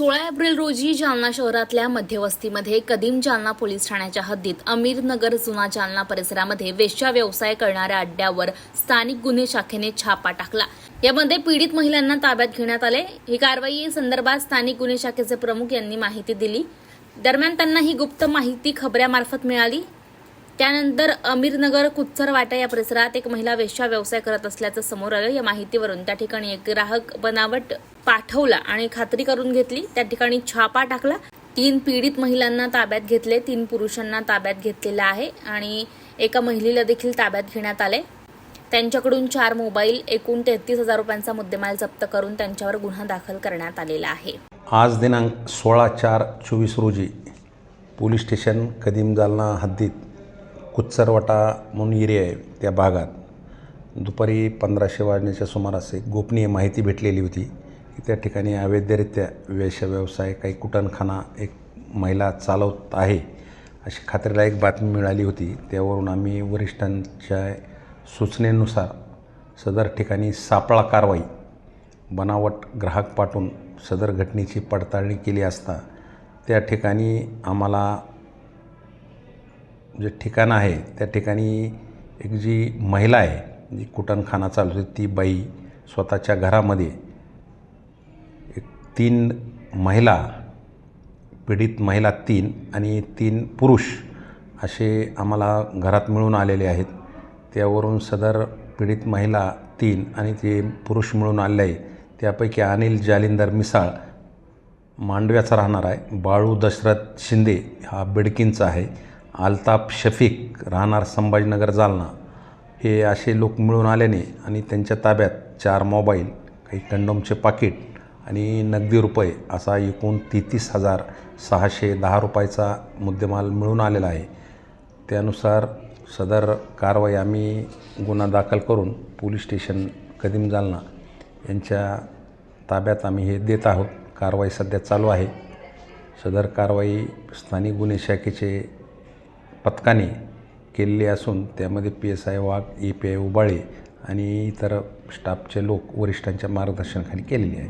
16 April रोजी जालना शहरातल्या मध्यवस्तीमध्ये कदीम जालना पोलीस ठाण्याच्या हद्दीत अमीरनगर जुना जालना परिसरामध्ये वेश्या व्यवसाय करणाऱ्या अड्ड्यावर स्थानिक गुन्हे शाखेने छापा टाकला। यामध्ये पीडित महिलांना ताब्यात घेण्यात आले। ही कारवाई संदर्भात स्थानिक गुन्हे शाखेचे प्रमुख यांनी माहिती दिली। दरम्यान त्यांना ही गुप्त माहिती खबऱ्यामार्फत मिळाली। त्यानंतर अमीरनगर कुच्चरवाटा या परिसरात एक महिला वेश्या व्यवसाय करत असल्याचं समोर आलं। या माहितीवरून त्या ठिकाणी एक ग्राहक बनावट पाठवला आणि खात्री करून घेतली। त्या ठिकाणी छापा टाकला। 3 पीडित महिलांना ताब्यात घेतले, 3 पुरुषांना ताब्यात घेतलेला आहे आणि एका महिलेला देखील ताब्यात घेण्यात आले। त्यांच्याकडून 4 मोबाईल, एकूण 33,000 रुपयांचा मुद्देमाल जप्त करून त्यांच्यावर गुन्हा दाखल करण्यात आलेला आहे। आज दिनांक 16/4/24 रोजी पोलीस स्टेशन कदीम जालना हद्दीत कुच्चरवाटा म्हणून एरिया आहे, त्या भागात दुपारी 1500 वाजण्याच्या सुमारास एक गोपनीय माहिती भेटलेली होती की त्या ठिकाणी अवैधरित्या वेश्या व्यवसाय, काही कुटणखाना एक महिला चालवत आहे अशी खात्रीलायक बातमी मिळाली होती। त्यावरून आम्ही वरिष्ठांच्या सूचनेनुसार सदर ठिकाणी सापळा कारवाई, बनावट ग्राहक पाठवून सदर घटनेची पडताळणी केली असता त्या ठिकाणी आम्हाला जे ठिकाण आहे त्या ठिकाणी एक जी महिला आहे जी कुटणखाना चालवते ती बाई स्वतःच्या घरामध्ये एक 3 महिला, पीडित महिला 3 आणि 3 पुरुष असे आम्हाला घरात मिळून आलेले आहेत। त्यावरून सदर पीडित महिला 3 आणि ते पुरुष मिळून आलेले आहे। त्यापैकी अनिल जालिंदर मिसाळ मांडव्याचा राहणार आहे, बाळू दशरथ शिंदे हा बिडकींचा आहे, अल्ताफ शफीक राहणार संभाजीनगर जालना, हे असे लोक मिळून आल्याने आणि त्यांच्या ताब्यात 4 मोबाईल, काही कंडोमचे पाकिट आणि नगदी रुपये असा एकूण 33,610 रुपयाचा मुद्देमाल मिळून आलेला आहे। त्यानुसार सदर कारवाई आम्ही गुन्हा दाखल करून पोलीस स्टेशन कदीम जालना यांच्या ताब्यात आम्ही हे देत आहोत। कारवाई सध्या चालू आहे। सदर कारवाई स्थानिक गुन्हे शाखेचे पथकाने केलेली असून त्यामध्ये PSI वाघ, API उबाळे आणि इतर स्टाफचे लोक वरिष्ठांच्या मार्गदर्शनाखाली केलेली आहे।